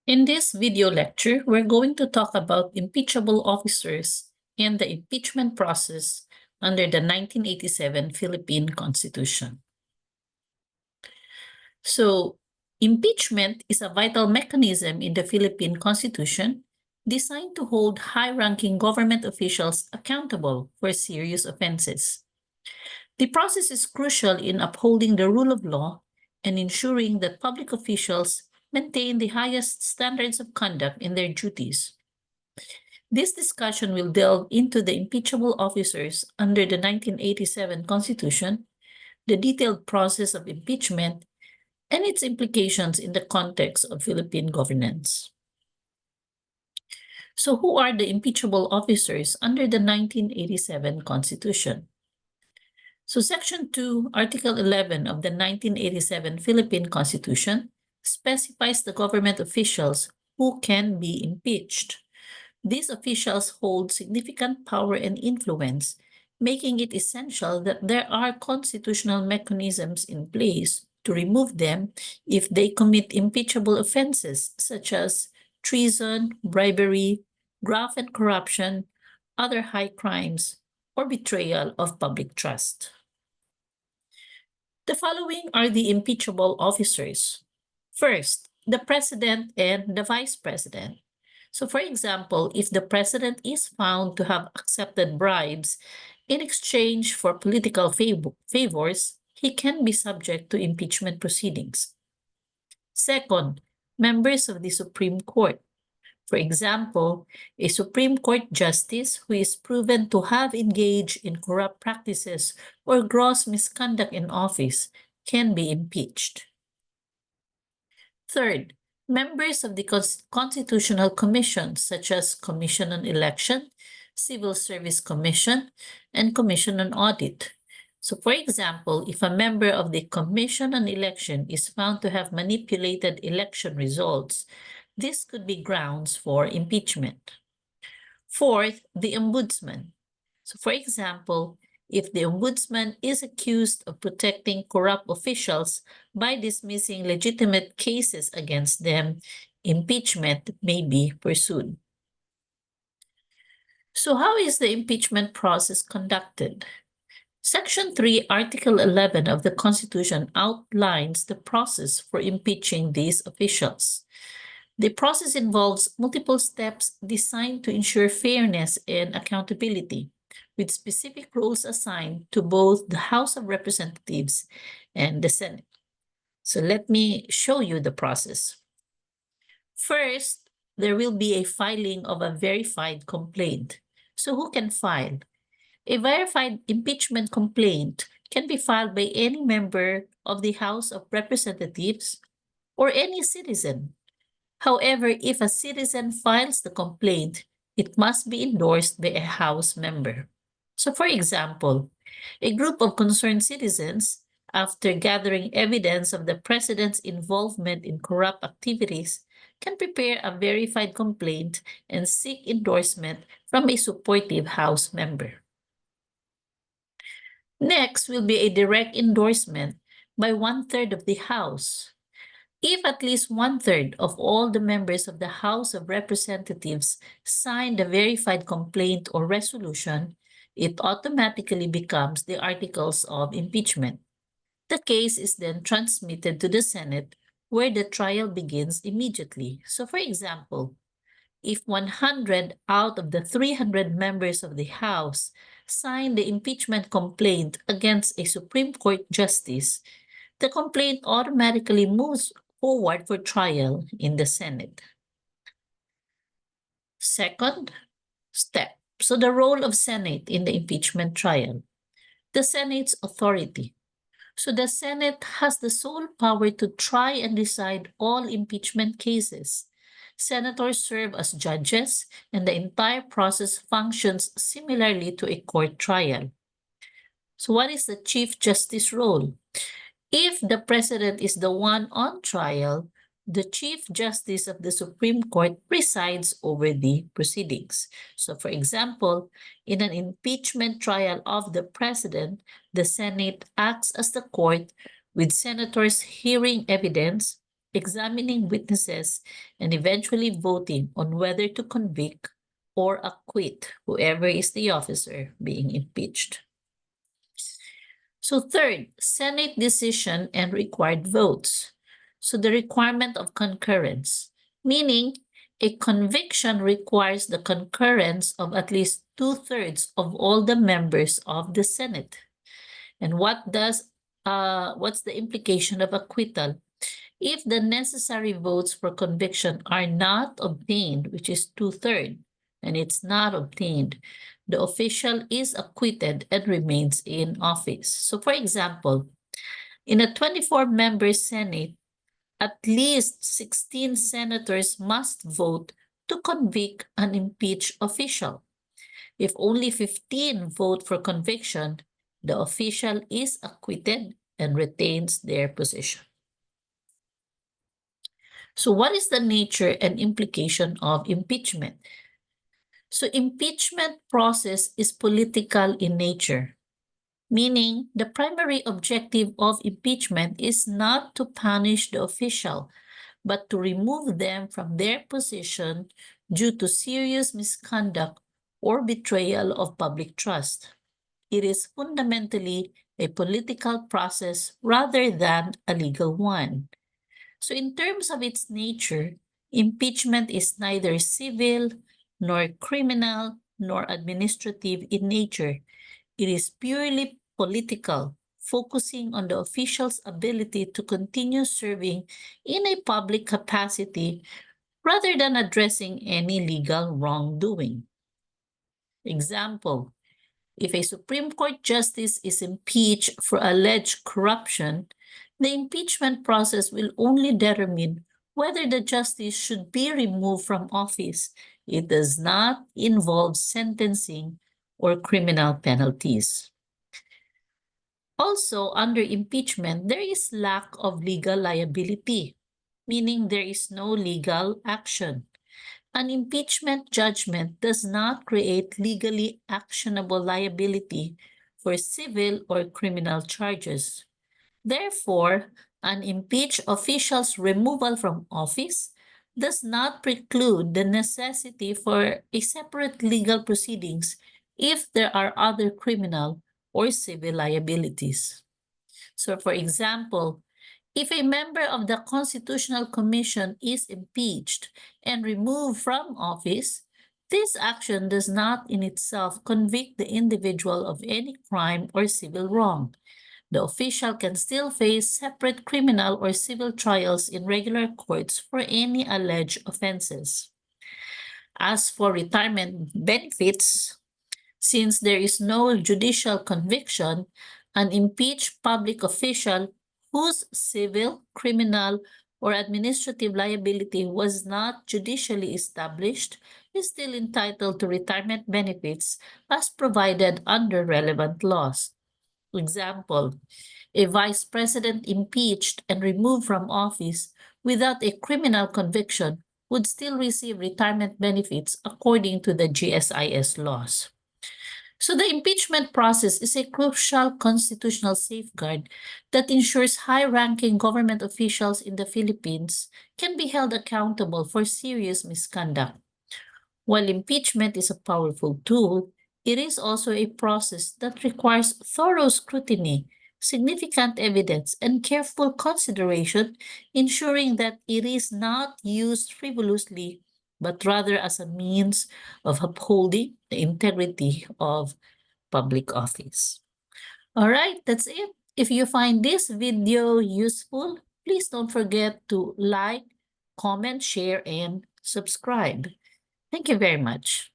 In this video lecture, we're going to talk about impeachable officers and the impeachment process under the 1987 Philippine Constitution. So, impeachment is a vital mechanism in the Philippine Constitution designed to hold high-ranking government officials accountable for serious offenses. The process is crucial in upholding the rule of law and ensuring that public officials maintain the highest standards of conduct in their duties. This discussion will delve into the impeachable officers under the 1987 Constitution, the detailed process of impeachment, and its implications in the context of Philippine governance. So, who are the impeachable officers under the 1987 Constitution? So, Section 2, Article 11 of the 1987 Philippine Constitution specifies the government officials who can be impeached. These officials hold significant power and influence, making it essential that there are constitutional mechanisms in place to remove them if they commit impeachable offenses such as treason, bribery, graft and corruption, other high crimes, or betrayal of public trust. The following are the impeachable officers. First, the President and the Vice President. So, for example, if the President is found to have accepted bribes in exchange for political favors, he can be subject to impeachment proceedings. Second, members of the Supreme Court. For example, a Supreme Court justice who is proven to have engaged in corrupt practices or gross misconduct in office can be impeached. Third, members of the Constitutional Commission, such as Commission on Election, Civil Service Commission, and Commission on Audit. So, for example, if a member of the Commission on Election is found to have manipulated election results, this could be grounds for impeachment. Fourth, the Ombudsman. So, for example, if the Ombudsman is accused of protecting corrupt officials by dismissing legitimate cases against them, impeachment may be pursued. So, how is the impeachment process conducted? Section 3, Article 11 of the Constitution outlines the process for impeaching these officials. The process involves multiple steps designed to ensure fairness and accountability, with specific roles assigned to both the House of Representatives and the Senate. So let me show you the process. First, there will be a filing of a verified complaint. So who can file? A verified impeachment complaint can be filed by any member of the House of Representatives or any citizen. However, if a citizen files the complaint, it must be endorsed by a House member. So, for example, a group of concerned citizens, after gathering evidence of the President's involvement in corrupt activities, can prepare a verified complaint and seek endorsement from a supportive House member. Next will be a direct endorsement by 1/3 of the House. If at least 1/3 of all the members of the House of Representatives sign the verified complaint or resolution, it automatically becomes the articles of impeachment. The case is then transmitted to the Senate, where the trial begins immediately. So, for example, if 100 out of the 300 members of the House sign the impeachment complaint against a Supreme Court justice, the complaint automatically moves forward for trial in the Senate. Second step. So the role of Senate in the impeachment trial. The Senate's authority. So the Senate has the sole power to try and decide all impeachment cases. Senators serve as judges, and the entire process functions similarly to a court trial. So what is the Chief Justice role? If the President is the one on trial, the Chief Justice of the Supreme Court presides over the proceedings. So, for example, in an impeachment trial of the President, the Senate acts as the court, with senators hearing evidence examining witnesses, and eventually voting on whether to convict or acquit whoever is the officer being impeached. So third, Senate decision and required votes. So the requirement of concurrence, meaning a conviction requires the concurrence of at least 2/3 of all the members of the Senate. And what's the implication of acquittal? If the necessary votes for conviction are not obtained, which is 2/3, and it's not obtained, the official is acquitted and remains in office. So for example, in a 24-member Senate, at least 16 senators must vote to convict an impeached official. If only 15 vote for conviction, the official is acquitted and retains their position. So what is the nature and implication of impeachment? So impeachment process is political in nature, meaning the primary objective of impeachment is not to punish the official, but to remove them from their position due to serious misconduct or betrayal of public trust. It is fundamentally a political process rather than a legal one. So in terms of its nature, impeachment is neither civil, nor criminal, nor administrative in nature. It is purely political, focusing on the official's ability to continue serving in a public capacity rather than addressing any legal wrongdoing. Example, if a Supreme Court justice is impeached for alleged corruption, the impeachment process will only determine whether the justice should be removed from office. It does not involve sentencing or criminal penalties. Also, under impeachment, there is lack of legal liability, meaning there is no legal action. An impeachment judgment does not create legally actionable liability for civil or criminal charges. Therefore, an impeached official's removal from office does not preclude the necessity for a separate legal proceedings if there are other criminal or civil liabilities. So, for example, if a member of the Constitutional Commission is impeached and removed from office, this action does not in itself convict the individual of any crime or civil wrong. The official can still face separate criminal or civil trials in regular courts for any alleged offenses. As for retirement benefits, since there is no judicial conviction, an impeached public official whose civil, criminal, or administrative liability was not judicially established is still entitled to retirement benefits as provided under relevant laws. Example, a vice president impeached and removed from office without a criminal conviction would still receive retirement benefits according to the GSIS laws. So the impeachment process is a crucial constitutional safeguard that ensures high-ranking government officials in the Philippines can be held accountable for serious misconduct. While impeachment is a powerful tool, it is also a process that requires thorough scrutiny, significant evidence, and careful consideration, ensuring that it is not used frivolously, but rather as a means of upholding the integrity of public office. All right, that's it. If you find this video useful, please don't forget to like, comment, share, and subscribe. Thank you very much.